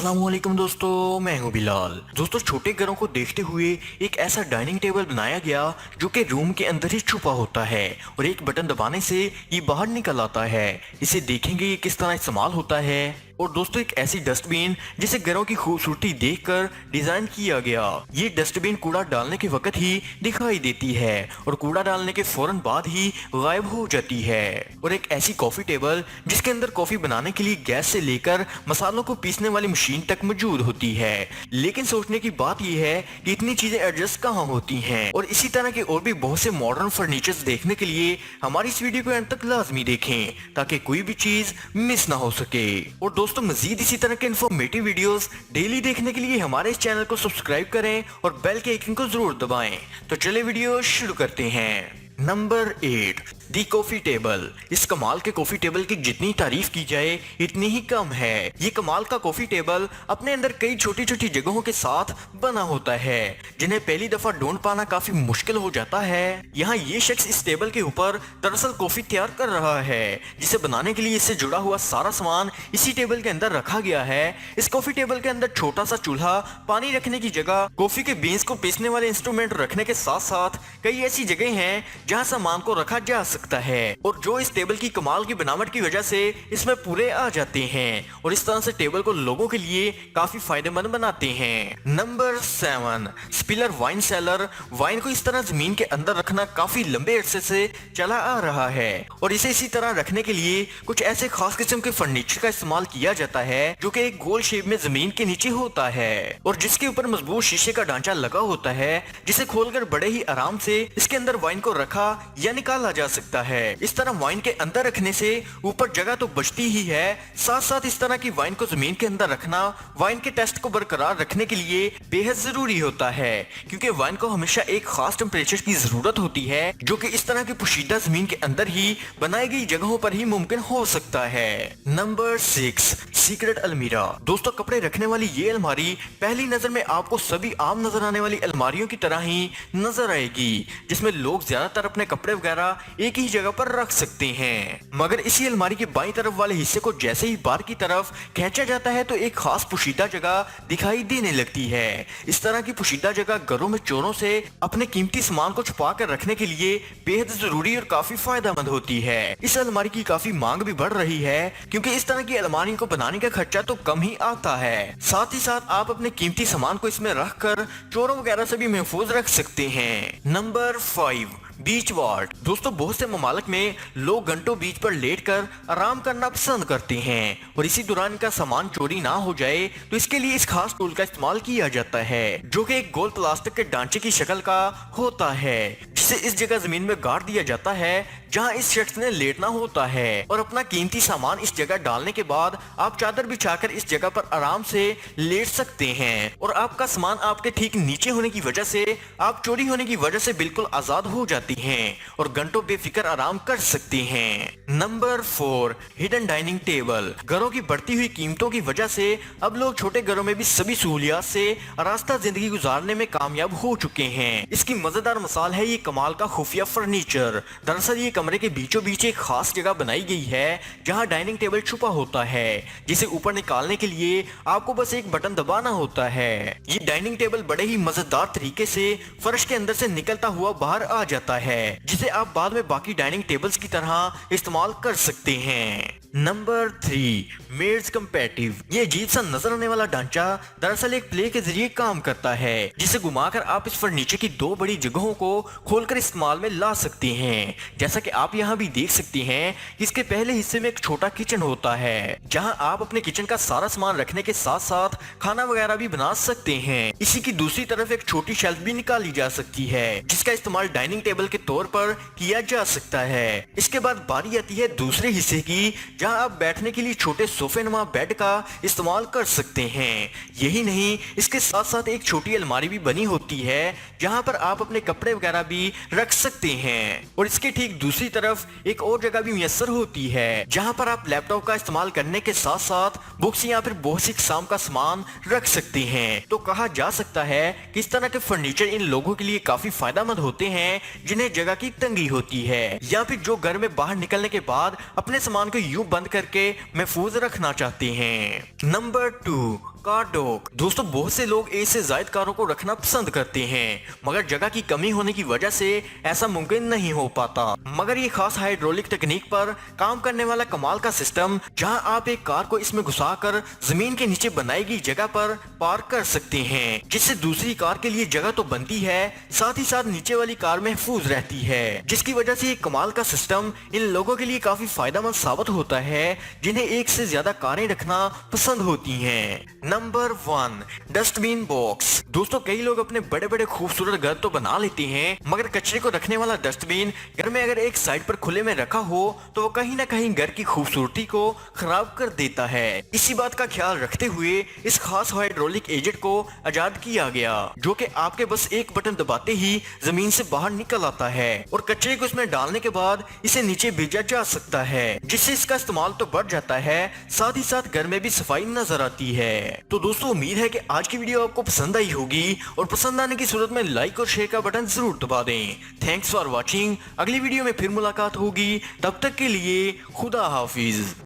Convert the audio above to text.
अस्सलामुअलैकुम दोस्तों, मैं हूं बिलाल। दोस्तों, छोटे घरों को देखते हुए एक ऐसा डाइनिंग टेबल बनाया गया जो कि रूम के अंदर ही छुपा होता है और एक बटन दबाने से ये बाहर निकल आता है। इसे देखेंगे ये किस तरह इस्तेमाल होता है। और दोस्तों, एक ऐसी डस्टबिन जिसे घरों की खूबसूरती देखकर डिजाइन किया गया। ये डस्टबिन कूड़ा डालने के वक्त ही दिखाई देती है और कूड़ा डालने के फौरन बाद ही गायब हो जाती है। और एक ऐसी कॉफी टेबल जिसके अंदर कॉफी बनाने के लिए गैस से लेकर मसालों को पीसने वाली मशीन तक मौजूद होती है। लेकिन सोचने की बात यह है कि इतनी चीजें एडजस्ट कहाँ होती हैं। और इसी तरह के और भी बहुत से मॉडर्न फर्नीचर्स देखने के लिए हमारी इस वीडियो को अंत तक लाजमी देखें ताकि कोई भी चीज मिस ना हो सके। और दोस्तों, मजीद इसी तरह के इन्फॉर्मेटिव वीडियोस डेली देखने के लिए हमारे इस चैनल को सब्सक्राइब करें और बेल के आइकन को जरूर दबाएं। तो चलिए वीडियो शुरू करते हैं। नंबर 8, दी कॉफी टेबल। इस कमाल के कॉफी टेबल की जितनी तारीफ की जाए इतनी ही कम है। ये कमाल का कॉफी टेबल अपने अंदर कई छोटी छोटी जगहों के साथ बना होता है जिन्हें पहली दफा ढूंढ पाना काफी मुश्किल हो जाता है। यहाँ ये शख्स इस टेबल के ऊपर दरअसल कॉफी तैयार कर रहा है जिसे बनाने के लिए इससे जुड़ा हुआ सारा सामान इसी टेबल के अंदर रखा गया है। इस कॉफी टेबल के अंदर छोटा सा चूल्हा, पानी रखने की जगह, कॉफी के बीन्स को पीसने वाले इंस्ट्रूमेंट रखने के साथ साथ कई ऐसी जगह हैं जहां सामान को रखा जा सकता है और जो इस टेबल की कमाल की बनावट की वजह से इसमें पूरे आ जाते हैं और इस तरह से टेबल को लोगों के लिए काफी फायदेमंद बनाते हैं। Number 7, स्पिलर wine cellar. वाइन को इस तरह जमीन के अंदर रखना काफी लंबे अरसे से चला आ रहा है और इसे इसी तरह रखने के लिए कुछ ऐसे खास किस्म के फर्नीचर का इस्तेमाल किया जाता है जो कि एक गोल शेप में जमीन के नीचे होता है और जिसके ऊपर मजबूत शीशे का ढांचा लगा होता है जिसे खोलकर बड़े ही आराम से इसके अंदर वाइन को रखा या निकाला जा सकता है। इस तरह वाइन के अंदर रखने से ऊपर जगह तो बचती ही है, साथ साथ इस तरह की वाइन को जमीन के अंदर रखना वाइन के टेस्ट को बरकरार रखने के लिए बेहद जरूरी होता है क्योंकि वाइन को हमेशा एक खास टेम्परेचर की जरूरत होती है जो कि इस तरह की पोशीदा जमीन के अंदर ही बनाई गई जगहों पर ही मुमकिन हो सकता है। नंबर 6, सीक्रेट अलमीरा। दोस्तों, कपड़े रखने वाली ये अलमारी पहली नजर में आपको सभी आम नजर आने वाली अलमारियों की तरह ही नजर आएगी जिसमें लोग ज्यादातर अपने कपड़े वगैरह एक ही जगह पर रख सकते हैं। मगर इसी अलमारी के बाईं तरफ वाले हिस्से को जैसे ही बाहर की तरफ खींचा जाता है तो एक खास पोशीदा जगह दिखाई देने लगती है। इस तरह की पोशीदा जगह घरों में चोरों से अपने कीमती सामान को छुपा कर रखने के लिए बेहद जरूरी और काफी फायदेमंद होती है। इस अलमारी की काफी मांग भी बढ़ रही है क्योंकि इस तरह की अलमारी को बनाने का खर्चा तो कम ही आता है, साथ ही साथ आप अपने कीमती सामान को इसमें रखकर चोरों वगैरह से भी महफूज रख सकते हैं। नंबर 5, बीच वार्ड। दोस्तों, बहुत से ममालिक में लोग घंटों बीच पर लेटकर आराम करना पसंद करते हैं और इसी दौरान इनका सामान चोरी ना हो जाए तो इसके लिए इस खास टूल का इस्तेमाल किया जाता है जो कि एक गोल प्लास्टिक के ढांचे की शक्ल का होता है जिसे इस जगह जमीन में गाड़ दिया जाता है जहां इस शख्स ने लेटना होता है और अपना कीमती सामान इस जगह डालने के बाद आप चादर बिछाकर इस जगह पर आराम से लेट सकते हैं और आपका सामान आपके ठीक नीचे होने की वजह से आप चोरी होने की वजह से बिल्कुल आजाद हो जाती हैं और घंटों बेफिक्र आराम कर सकते हैं। Number 4, hidden dining table. घरों की बढ़ती हुई कीमतों की वजह से अब लोग छोटे घरों में भी सभी सहूलियात से रास्ता जिंदगी गुजारने में कामयाब हो चुके हैं। इसकी मजेदार मिसाल है ये कमाल का खुफिया फर्नीचर। दरअसल ये कमरे के बीचों बीच एक खास जगह बनाई गई है जहां डाइनिंग टेबल छुपा होता है जिसे ऊपर निकालने के लिए आपको बस एक बटन दबाना होता है। ये डाइनिंग टेबल बड़े ही मजेदार तरीके से फर्श के अंदर से निकलता हुआ बाहर आ जाता है जिसे आप बाद में बाकी डाइनिंग टेबल्स की तरह इस्तेमाल कर सकते हैं। नंबर 3, मेड्स कंपैटिव। ये अजीब सा नजर आने वाला ढांचा दरअसल एक प्ले के जरिए काम करता है जिसे घुमाकर आप इस फर्नीचर की 2 बड़ी जगहों को खोलकर इस्तेमाल में ला सकते हैं। जैसा कि आप यहाँ भी देख सकते हैं कि इसके पहले हिस्से में एक छोटा किचन होता है जहाँ आप अपने किचन का सारा सामान रखने के साथ साथ खाना वगैरह भी बना सकते हैं। इसी की दूसरी तरफ एक छोटी शेल्फ भी निकाली जा सकती है जिसका इस्तेमाल डाइनिंग टेबल के तौर पर किया जा सकता है। इसके बाद बारी आती है दूसरे हिस्से की जहां आप बैठने के लिए छोटे सोफे नुमा बेड का इस्तेमाल कर सकते हैं। यही नहीं, इसके साथ साथ एक छोटी अलमारी भी बनी होती है जहां पर आप अपने कपड़े वगैरह भी रख सकते हैं और इसके ठीक दूसरी तरफ एक और जगह भी मुयस्सर होती है जहां पर आप लैपटॉप का इस्तेमाल करने के साथ साथ बुक्स या फिर बहुत सी किस्म का सामान रख सकते हैं। तो कहा जा सकता है कि इस तरह के फर्नीचर इन लोगों के लिए काफी फायदेमंद होते हैं जिन्हें जगह की तंगी होती है या फिर जो घर में बाहर निकलने के बाद अपने सामान को यूं बंद करके महफूज रखना चाहते हैं। नंबर 2, कार डोक। दोस्तों बहुत से लोग एक से ज्यादा कारों को रखना पसंद करते हैं, मगर जगह की कमी होने की वजह से ऐसा मुमकिन नहीं हो पाता। मगर ये खास हाइड्रोलिक तकनीक पर काम करने वाला कमाल का सिस्टम, जहां आप एक कार को इसमें घुसाकर जमीन के नीचे बनाई गई जगह पर पार्क कर सकते हैं, जिससे दूसरी कार के लिए जगह तो बनती है, साथ ही साथ नीचे वाली कार महफूज रहती है, जिसकी वजह से ये कमाल का सिस्टम इन लोगों के लिए काफी फायदेमंद साबित होता है जिन्हें एक से ज्यादा कारें रखना पसंद होती हैं। Number 1, dustbin box. दोस्तों कई लोग अपने बड़े बड़े खूबसूरत घर तो बना लेते हैं, मगर कचरे को रखने वाला डस्टबिन घर में अगर एक साइड पर खुले में रखा हो तो वो कहीं ना कहीं घर की खूबसूरती को खराब कर देता है। इसी बात का ख्याल रखते हुए इस खास हाइड्रोलिक एजेंट को आजाद किया गया, जो कि आपके बस एक बटन दबाते ही जमीन से बाहर निकल आता है और कचरे को इसमें डालने के बाद इसे नीचे भेजा जा सकता है, जिससे इसका इस्तेमाल तो बढ़ जाता है, साथ ही साथ घर में भी सफाई नजर आती है। तो दोस्तों उम्मीद है कि आज की वीडियो आपको पसंद आई होगी, और पसंद आने की सूरत में लाइक और शेयर का बटन जरूर दबा दें। Thanks for watching. अगली वीडियो में फिर मुलाकात होगी, तब तक के लिए खुदा हाफिज।